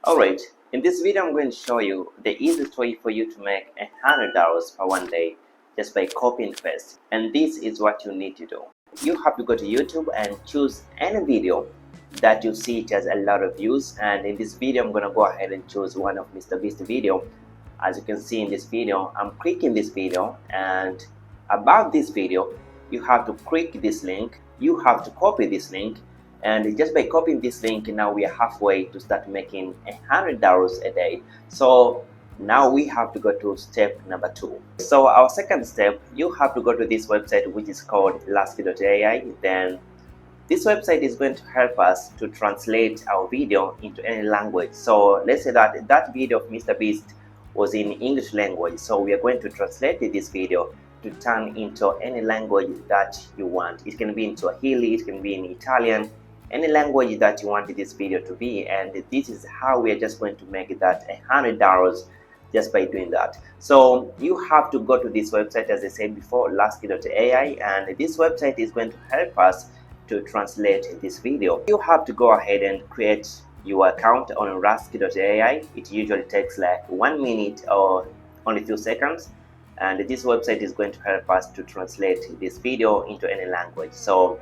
Alright, in this video I'm going to show you the easiest way for you to make $100 per one day just by copy and paste. And this is what you need to do. You have to go to YouTube and choose any video that you see it has a lot of views, and in this video I'm going to go ahead and choose one of Mr. Beast video. As you can see in this video, I'm clicking this video, and above this video you have to click this link, you have to copy this link, and just by copying this link, now we are halfway to start making $100 a day. So now we have to go to step number 2. So our second step, you have to go to this website which is called Rask.ai. Then this website is going to help us to translate our video into any language. So let's say that that video of Mr. Beast was in English language, so we are going to translate this video to turn into any language that you want. It can be in Swahili, it can be in Italian, any language that you want this video to be. And this is how we are just going to make that $100 just by doing that. So you have to go to this website, as I said before, Rask.ai, and this website is going to help us to translate this video. You have to go ahead and create your account on Rask.ai. It usually takes like 1 minute or only few seconds, and this website is going to help us to translate this video into any language. So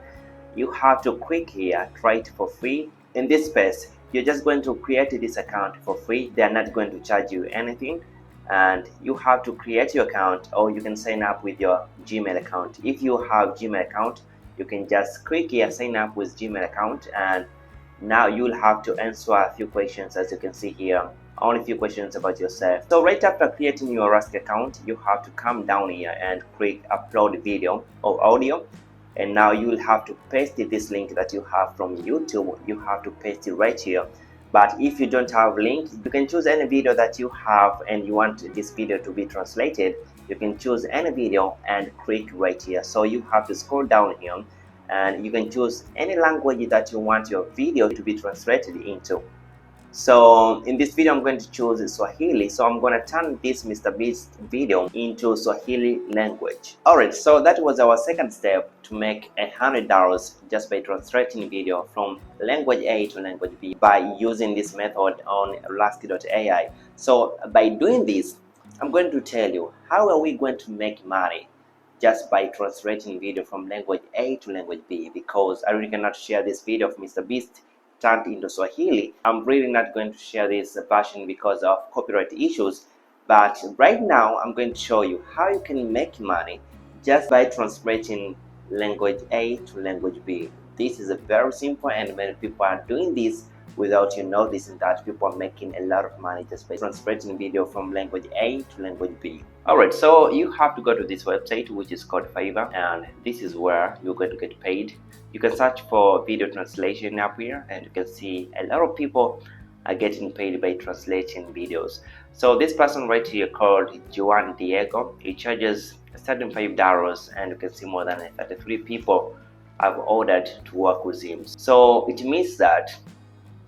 you have to click here, try it for free. In this space, you're just going to create this account for free. They're not going to charge you anything, and you have to create your account, or you can sign up with your Gmail account. If you have Gmail account, you can just click here, sign up with Gmail account, and now you'll have to answer a few questions. As you can see here, only a few questions about yourself. So right after creating your Rask account, you have to come down here and click upload video or audio, and now you will have to paste this link that you have from YouTube. You have to paste it right here. But if you don't have link, you can choose any video that you have and you want this video to be translated. You can choose any video and click right here. So you have to scroll down here, and you can choose any language that you want your video to be translated into. So in this video I'm going to choose Swahili, so I'm going to turn this Mr. Beast video into Swahili language. Alright, so that was our second step to make $100 just by translating video from language A to language B by using this method on Rask.ai. So by doing this, I'm going to tell you how are we going to make money just by translating video from language A to language B, because I really cannot share this video of Mr. Beast turned into Swahili. I'm really not going to share this version because of copyright issues, but right now I'm going to show you how you can make money just by translating language A to language B. This is a very simple, and many people are doing this without you noticing that people are making a lot of money just by translating video from language A to language B. Alright, so you have to go to this website which is called Fiverr, and this is where you're going to get paid. You can search for video translation up here, and you can see a lot of people are getting paid by translating videos. So this person right here called Juan Diego, he charges $35, and you can see more than 33 people have ordered to work with him. So it means that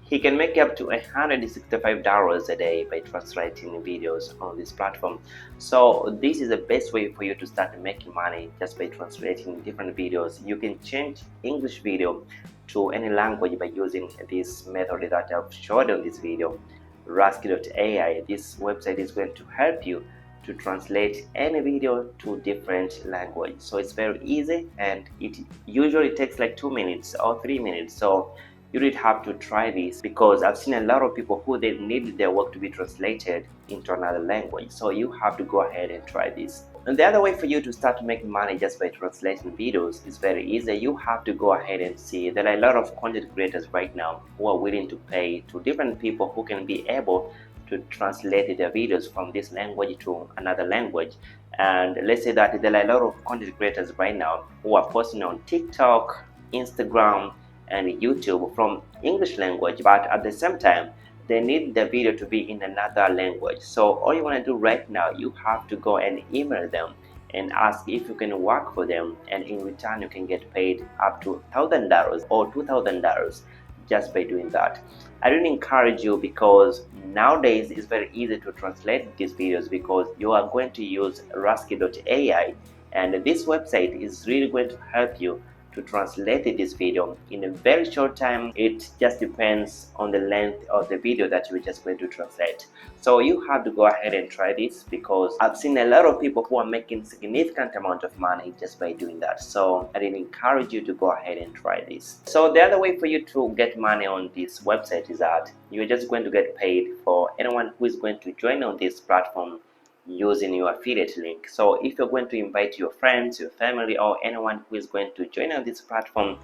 he can make up to $165 a day by translating videos on this platform. So this is the best way for you to start making money just by translating different videos. You can change English video to any language by using this method that I've showed on this video, Rask.ai. This website is going to help you to translate any video to different language. So it's very easy, and it usually takes like 2 minutes or 3 minutes. So you really have to try this, because I've seen a lot of people who they need their work to be translated into another language. So you have to go ahead and try this. And the other way for you to start making money just by translating videos is very easy. You have to go ahead and see there are a lot of content creators right now who are willing to pay to different people who can be able to translate their videos from this language to another language. And let's say that there are a lot of content creators right now who are posting on TikTok, Instagram, and YouTube from English language, but at the same time they need the video to be in another language. So all you want to do right now, you have to go and email them and ask if you can work for them, and in return you can get paid up to $1,000 or $2,000 just by doing that. I really encourage you, because nowadays it's very easy to translate these videos, because you are going to use Rask.ai, and this website is really going to help you to translate this video in a very short time. It just depends on the length of the video that you're just going to translate. So you have to go ahead and try this, because I've seen a lot of people who are making significant amount of money just by doing that. So I really encourage you to go ahead and try this. So the other way for you to get money on this website is that you're just going to get paid for anyone who is going to join on this platform using your affiliate link. So if you're going to invite your friends, your family, or anyone who is going to join on this platform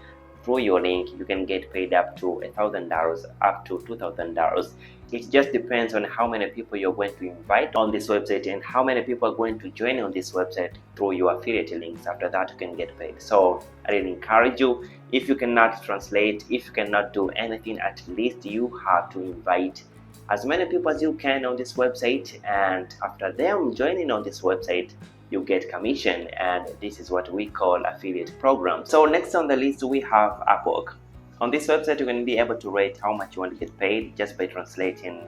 through your link, you can get paid up to $1,000, up to $2,000. It just depends on how many people you're going to invite on this website and how many people are going to join on this website through your affiliate links. After that, you can get paid. So I really encourage you, if you cannot translate, if you cannot do anything, at least you have to invite as many people as you can on this website, and after them joining on this website, you get commission, and this is what we call affiliate program. So next on the list we have Upwork. On this website, you're going to be able to rate how much you want to get paid just by translating,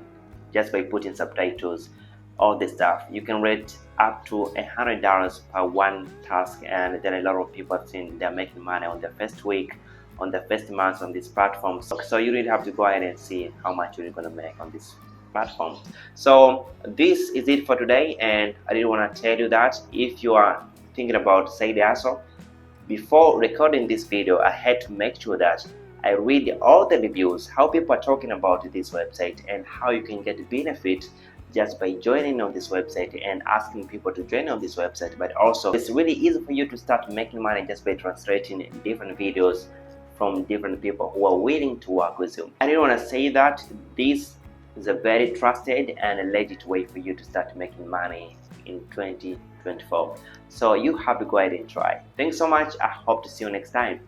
just by putting subtitles, all this stuff. You can rate up to $100 per one task, and then a lot of people have seen they're making money on the first week, on the first month on this platform. So you really have to go ahead and see how much you're going to make on this platform. So this is it for today, and I did want to tell you that if you are thinking about side hustle, before recording this video, I had to make sure that I read all the reviews, how people are talking about this website, and how you can get benefit just by joining on this website and asking people to join on this website. But also, it's really easy for you to start making money just by translating different videos from different people who are willing to work with you. I didn't want to say that this is a very trusted and a legit way for you to start making money in 2024. So you have to go ahead and try. Thanks so much. I hope to see you next time.